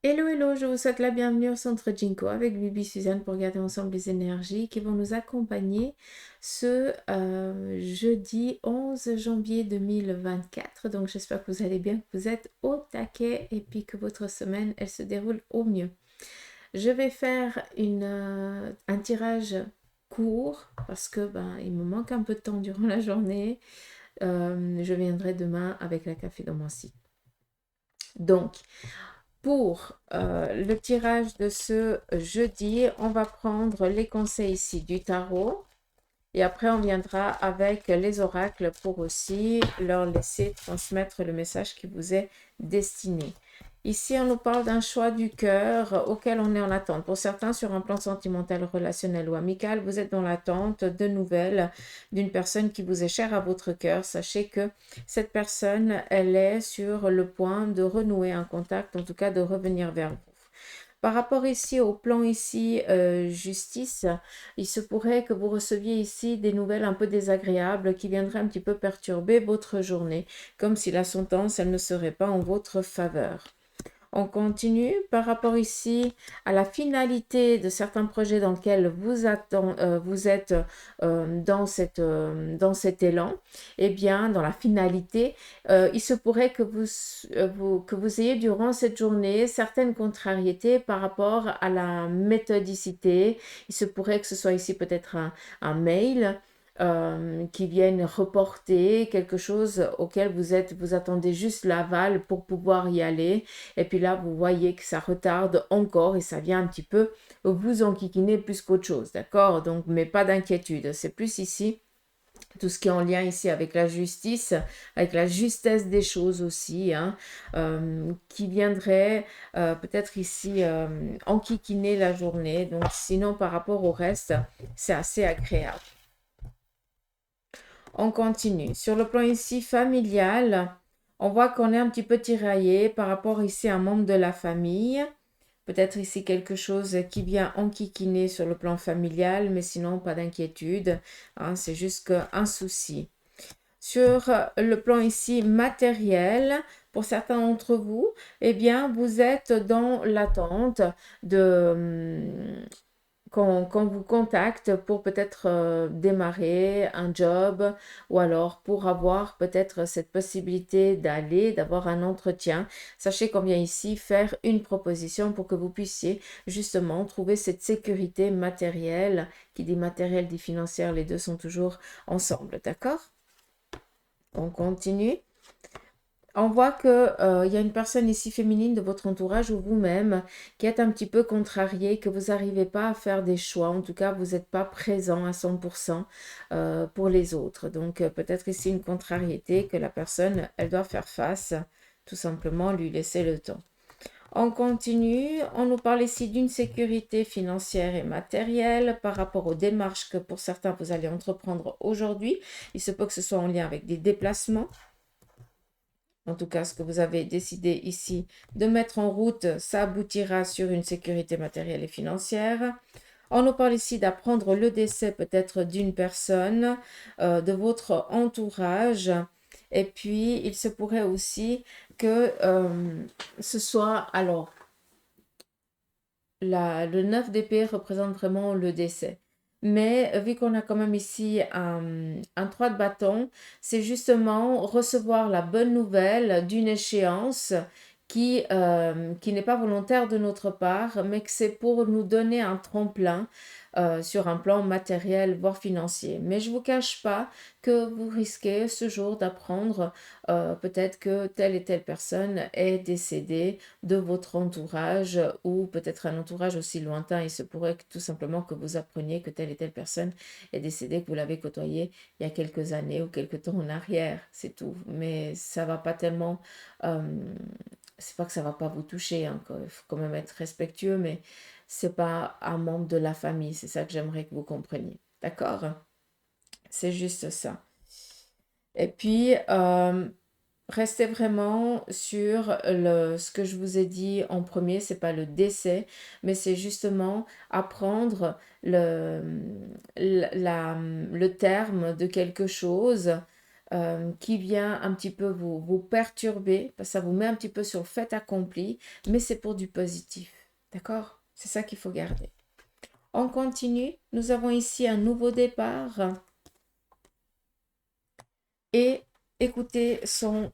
Hello, hello, je vous souhaite la bienvenue au Centre Jinko avec Bibi Suzanne pour regarder ensemble les énergies qui vont nous accompagner ce jeudi 11 janvier 2024. Donc j'espère que vous allez bien, que vous êtes au taquet et puis que votre semaine, elle se déroule au mieux. Je vais faire un tirage court parce que il me manque un peu de temps durant la journée. Je viendrai demain avec la café dans mon site. Donc, pour le tirage de ce jeudi, on va prendre les conseils ici du tarot et après on viendra avec les oracles pour aussi leur laisser transmettre le message qui vous est destiné. Ici, on nous parle d'un choix du cœur auquel on est en attente. Pour certains, sur un plan sentimental, relationnel ou amical, vous êtes dans l'attente de nouvelles d'une personne qui vous est chère à votre cœur. Sachez que cette personne, elle est sur le point de renouer un contact, en tout cas de revenir vers vous. Par rapport ici au plan ici justice, il se pourrait que vous receviez ici des nouvelles un peu désagréables qui viendraient un petit peu perturber votre journée, comme si la sentence, elle ne serait pas en votre faveur. On continue par rapport ici à la finalité de certains projets dans lesquels vous êtes dans cet élan. Eh bien, dans la finalité, il se pourrait que que vous ayez durant cette journée certaines contrariétés par rapport à la méthodicité. Il se pourrait que ce soit ici peut-être un mail qui viennent reporter quelque chose auquel vous attendez juste l'aval pour pouvoir y aller. Et puis là, vous voyez que ça retarde encore et ça vient un petit peu vous enquiquiner plus qu'autre chose, d'accord? Donc, mais pas d'inquiétude. C'est plus ici tout ce qui est en lien ici avec la justice, avec la justesse des choses aussi, hein, qui viendrait peut-être ici enquiquiner la journée. Donc, sinon, par rapport au reste, c'est assez agréable. On continue. Sur le plan ici familial, on voit qu'on est un petit peu tiraillé par rapport ici à un membre de la famille. Peut-être ici quelque chose qui vient enquiquiner sur le plan familial, mais sinon pas d'inquiétude, hein, c'est juste un souci. Sur le plan ici matériel, pour certains d'entre vous, eh bien, vous êtes dans l'attente de, qu'on vous contacte pour peut-être démarrer un job ou alors pour avoir peut-être cette possibilité d'avoir un entretien. Sachez qu'on vient ici faire une proposition pour que vous puissiez justement trouver cette sécurité matérielle. Qui dit matériel dit financière, les deux sont toujours ensemble, d'accord? On continue. On voit que il y a une personne ici féminine de votre entourage ou vous-même qui êtes un petit peu contrarié, que vous n'arrivez pas à faire des choix. En tout cas, vous n'êtes pas présent à 100% pour les autres. Donc, peut-être ici une contrariété que la personne, elle doit faire face, tout simplement lui laisser le temps. On continue, on nous parle ici d'une sécurité financière et matérielle par rapport aux démarches que pour certains vous allez entreprendre aujourd'hui. Il se peut que ce soit en lien avec des déplacements. En tout cas, ce que vous avez décidé ici de mettre en route, ça aboutira sur une sécurité matérielle et financière. On nous parle ici d'apprendre le décès peut-être d'une personne, de votre entourage. Et puis, il se pourrait aussi que ce soit, alors, le 9 d'épée représente vraiment le décès. Mais vu qu'on a quand même ici un 3 de bâton, c'est justement recevoir la bonne nouvelle d'une échéance qui n'est pas volontaire de notre part, mais que c'est pour nous donner un tremplin sur un plan matériel, voire financier. Mais je ne vous cache pas que vous risquez ce jour d'apprendre peut-être que telle et telle personne est décédée de votre entourage ou peut-être un entourage aussi lointain. Il se pourrait que, tout simplement que vous appreniez que telle et telle personne est décédée, que vous l'avez côtoyée il y a quelques années ou quelques temps en arrière, c'est tout. Mais ça va pas tellement... c'est pas que ça va pas vous toucher, hein, il faut quand même être respectueux, mais c'est pas un membre de la famille, c'est ça que j'aimerais que vous compreniez. D'accord? C'est juste ça. Et puis, restez vraiment sur ce que je vous ai dit en premier, c'est pas le décès, mais c'est justement apprendre le terme de quelque chose qui vient un petit peu vous perturber, parce que ça vous met un petit peu sur le fait accompli, mais c'est pour du positif. D'accord? C'est ça qu'il faut garder. On continue. Nous avons ici un nouveau départ et écoutez son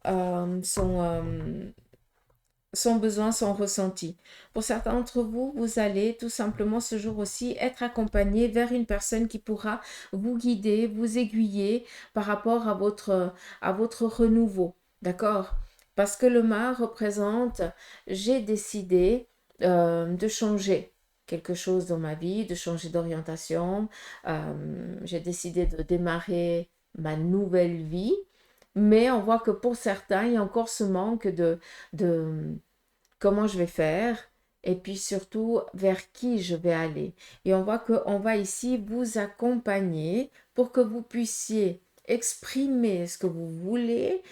besoin, son ressenti. Pour certains d'entre vous, vous allez tout simplement ce jour aussi être accompagné vers une personne qui pourra vous guider, vous aiguiller par rapport à votre renouveau. D'accord? Parce que le mât représente, j'ai décidé de changer quelque chose dans ma vie, de changer d'orientation. J'ai décidé de démarrer ma nouvelle vie. Mais on voit que pour certains, il y a encore ce manque de comment je vais faire et puis surtout vers qui je vais aller. Et on voit qu'on va ici vous accompagner pour que vous puissiez exprimer ce que vous voulez,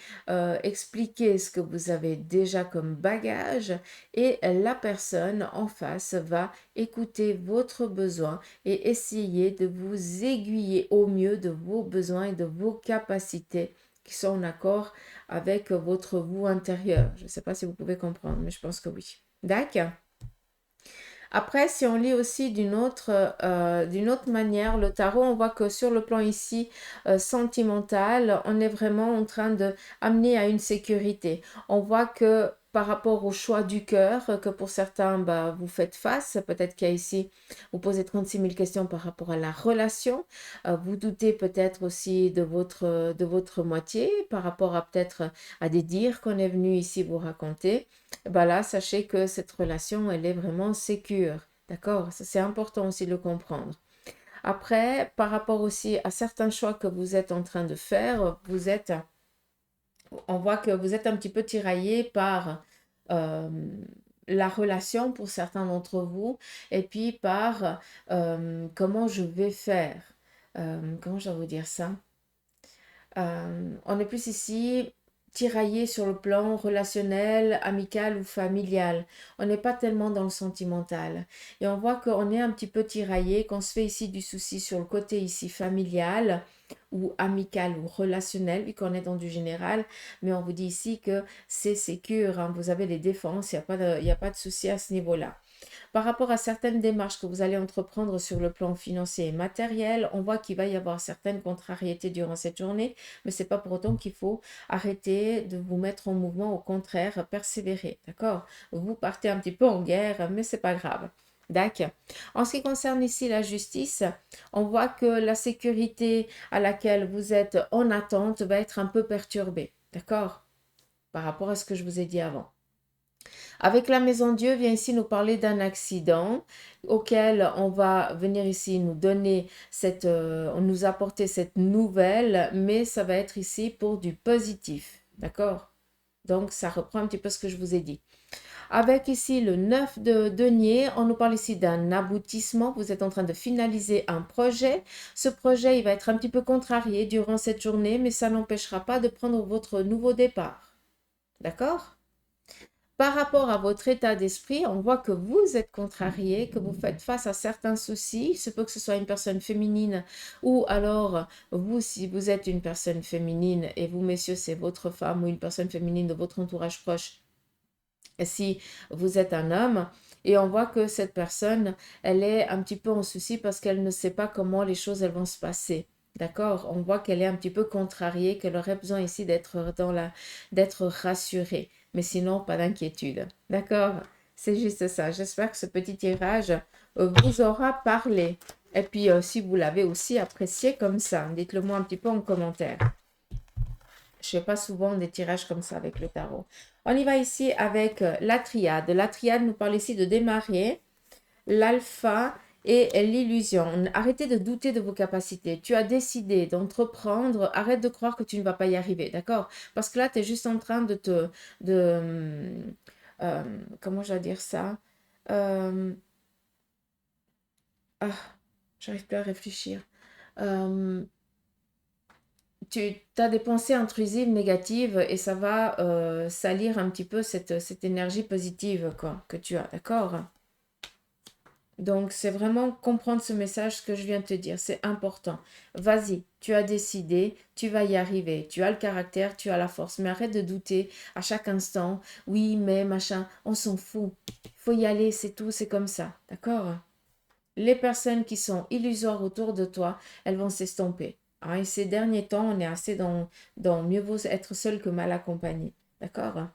expliquer ce que vous avez déjà comme bagage et la personne en face va écouter votre besoin et essayer de vous aiguiller au mieux de vos besoins et de vos capacités qui sont en accord avec votre vous intérieur. Je ne sais pas si vous pouvez comprendre, mais je pense que oui. D'accord. Après, si on lit aussi d'une autre manière le tarot, on voit que sur le plan ici sentimental, on est vraiment en train de amener à une sécurité. On voit que par rapport au choix du cœur, que pour certains, bah, vous faites face, peut-être qu'il y a ici, vous posez 36 000 questions par rapport à la relation, vous doutez peut-être aussi de votre moitié par rapport à peut-être à des dires qu'on est venu ici vous raconter. Bah là, sachez que cette relation, elle est vraiment sécure. D'accord? Ça, c'est important aussi de le comprendre. Après, par rapport aussi à certains choix que vous êtes en train de faire, on voit que vous êtes un petit peu tiraillé par euh, la relation pour certains d'entre vous et puis par comment je vais faire. Comment je vais vous dire ça? On est plus ici tiraillé sur le plan relationnel, amical ou familial. On n'est pas tellement dans le sentimental. Et on voit qu'on est un petit peu tiraillé, qu'on se fait ici du souci sur le côté ici familial ou amical ou relationnel, vu qu'on est dans du général. Mais on vous dit ici que c'est sécure, hein. Vous avez les défenses, il y a pas de souci à ce niveau-là. Par rapport à certaines démarches que vous allez entreprendre sur le plan financier et matériel, on voit qu'il va y avoir certaines contrariétés durant cette journée, mais ce n'est pas pour autant qu'il faut arrêter de vous mettre en mouvement, au contraire, persévérer, d'accord? Vous partez un petit peu en guerre, mais ce n'est pas grave. D'accord. En ce qui concerne ici la justice, on voit que la sécurité à laquelle vous êtes en attente va être un peu perturbée, d'accord? Par rapport à ce que je vous ai dit avant. Avec la Maison Dieu vient ici nous parler d'un accident auquel on va venir ici nous donner nous apporter cette nouvelle, mais ça va être ici pour du positif, d'accord? Donc ça reprend un petit peu ce que je vous ai dit. Avec ici le 9 de denier, on nous parle ici d'un aboutissement. Vous êtes en train de finaliser un projet. Ce projet, il va être un petit peu contrarié durant cette journée, mais ça n'empêchera pas de prendre votre nouveau départ. D'accord? Par rapport à votre état d'esprit, on voit que vous êtes contrarié, que vous faites face à certains soucis. Il se peut que ce soit une personne féminine ou alors vous, si vous êtes une personne féminine et vous, messieurs, c'est votre femme ou une personne féminine de votre entourage proche. Si vous êtes un homme et on voit que cette personne, elle est un petit peu en souci parce qu'elle ne sait pas comment les choses elles vont se passer. D'accord? On voit qu'elle est un petit peu contrariée, qu'elle aurait besoin ici d'être rassurée. Mais sinon, pas d'inquiétude. D'accord? C'est juste ça. J'espère que ce petit tirage vous aura parlé. Et puis, si vous l'avez aussi apprécié comme ça, dites-le moi un petit peu en commentaire. Je ne fais pas souvent des tirages comme ça avec le tarot. On y va ici avec la triade. La triade nous parle ici de démarrer, l'alpha et l'illusion. Arrêtez de douter de vos capacités. Tu as décidé d'entreprendre. Arrête de croire que tu ne vas pas y arriver, d'accord? Parce que là, tu es juste en train comment je vais dire ça? Euh, ah, j'arrive plus à réfléchir. Euh, tu as des pensées intrusives, négatives, et ça va salir un petit peu cette énergie positive quoi, que tu as, d'accord? Donc, c'est vraiment comprendre ce message que je viens de te dire. C'est important. Vas-y, tu as décidé, tu vas y arriver. Tu as le caractère, tu as la force. Mais arrête de douter à chaque instant. Oui, mais machin, on s'en fout. Il faut y aller, c'est tout, c'est comme ça. D'accord? Les personnes qui sont illusoires autour de toi, elles vont s'estomper. Hein, et ces derniers temps, on est assez dans mieux vaut être seul que mal accompagné. D'accord?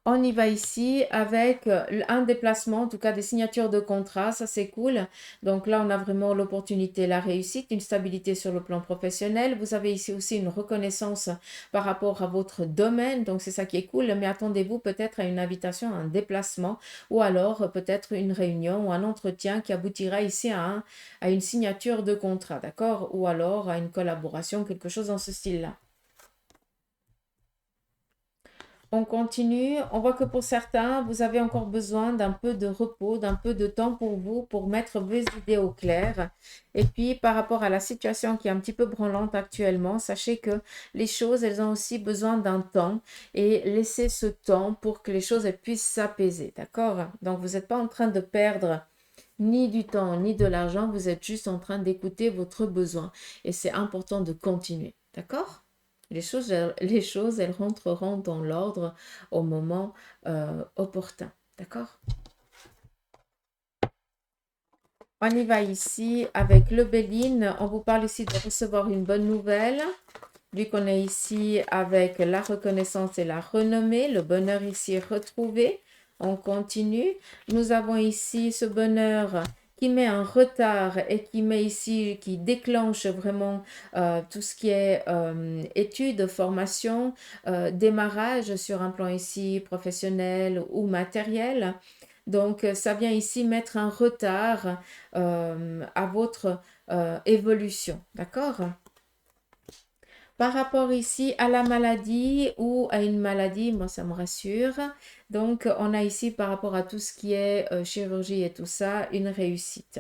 On y va ici avec un déplacement, en tout cas des signatures de contrat, ça c'est cool. Donc là, on a vraiment l'opportunité, la réussite, une stabilité sur le plan professionnel. Vous avez ici aussi une reconnaissance par rapport à votre domaine, donc c'est ça qui est cool. Mais attendez-vous peut-être à une invitation, à un déplacement ou alors peut-être une réunion ou un entretien qui aboutira ici à une signature de contrat, d'accord? Ou alors à une collaboration, quelque chose dans ce style-là. On continue. On voit que pour certains, vous avez encore besoin d'un peu de repos, d'un peu de temps pour vous, pour mettre vos idées au clair. Et puis, par rapport à la situation qui est un petit peu branlante actuellement, sachez que les choses, elles ont aussi besoin d'un temps et laissez ce temps pour que les choses, elles puissent s'apaiser. D'accord? Donc, vous n'êtes pas en train de perdre ni du temps, ni de l'argent. Vous êtes juste en train d'écouter votre besoin. Et c'est important de continuer. D'accord? Les choses, elles rentreront dans l'ordre au moment opportun. D'accord? On y va ici avec le Béline. On vous parle ici de recevoir une bonne nouvelle. Vu qu'on est ici avec la reconnaissance et la renommée, le bonheur ici est retrouvé. On continue. Nous avons ici ce bonheur qui met un retard et qui met ici, qui déclenche vraiment tout ce qui est études, formation, démarrage sur un plan ici professionnel ou matériel. Donc, ça vient ici mettre un retard à votre évolution. D'accord? Par rapport ici à la maladie ou à une maladie, moi ça me rassure. Donc on a ici par rapport à tout ce qui est chirurgie et tout ça, une réussite.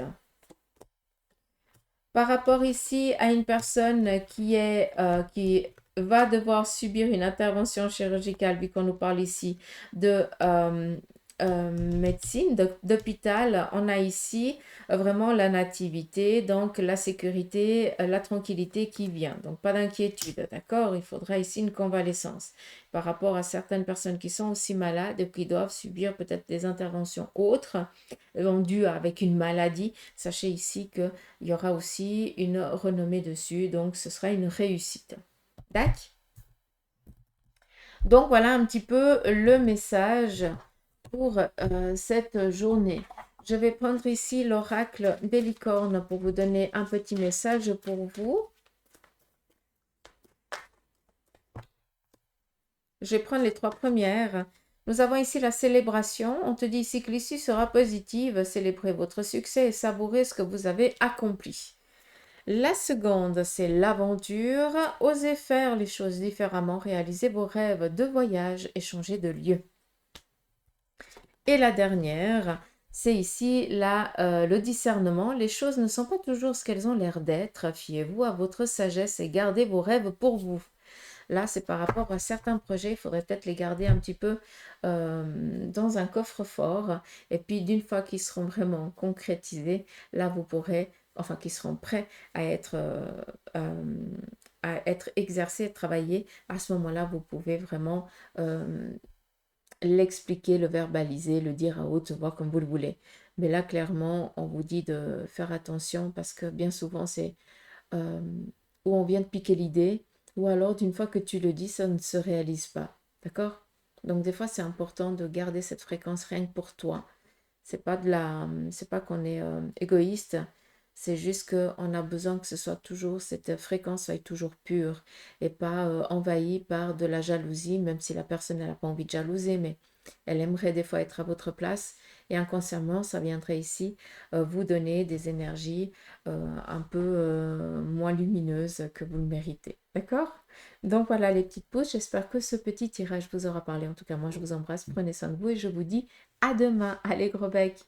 Par rapport ici à une personne qui va devoir subir une intervention chirurgicale, vu qu'on nous parle ici de médecine, d'hôpital, on a ici vraiment la nativité, donc la sécurité, la tranquillité qui vient. Donc pas d'inquiétude, d'accord? Il faudra ici une convalescence. Par rapport à certaines personnes qui sont aussi malades et qui doivent subir peut-être des interventions autres, dues avec une maladie, sachez ici qu'il y aura aussi une renommée dessus, donc ce sera une réussite. D'accord? Donc voilà un petit peu le message pour cette journée. Je vais prendre ici l'oracle des licornes pour vous donner un petit message pour vous. Je vais prendre les trois premières. Nous avons ici la célébration. On te dit ici que l'issue sera positive. Célébrez votre succès et savourez ce que vous avez accompli. La seconde, c'est l'aventure. Osez faire les choses différemment, réalisez vos rêves de voyage et changer de lieu. Et la dernière, c'est ici le discernement. Les choses ne sont pas toujours ce qu'elles ont l'air d'être. Fiez-vous à votre sagesse et gardez vos rêves pour vous. Là, c'est par rapport à certains projets, il faudrait peut-être les garder un petit peu dans un coffre-fort. Et puis, d'une fois qu'ils seront vraiment concrétisés, là, vous pourrez, enfin, qu'ils seront prêts à être exercés, travaillés. À ce moment-là, vous pouvez vraiment l'expliquer, le verbaliser, le dire à haute voix comme vous le voulez. Mais là, clairement, on vous dit de faire attention parce que bien souvent, c'est euh, où on vient de piquer l'idée ou alors d'une fois que tu le dis, ça ne se réalise pas. D'accord? Donc des fois, c'est important de garder cette fréquence rien que pour toi. C'est pas qu'on est égoïste, c'est juste qu'on a besoin que ce soit toujours, cette fréquence soit toujours pure et pas envahie par de la jalousie, même si la personne n'a pas envie de jalouser, mais elle aimerait des fois être à votre place et inconsciemment, ça viendrait ici vous donner des énergies un peu moins lumineuses que vous le méritez. D'accord? Donc voilà les petites pouces, j'espère que ce petit tirage vous aura parlé. En tout cas, moi je vous embrasse, prenez soin de vous et je vous dis à demain. Allez, gros bec!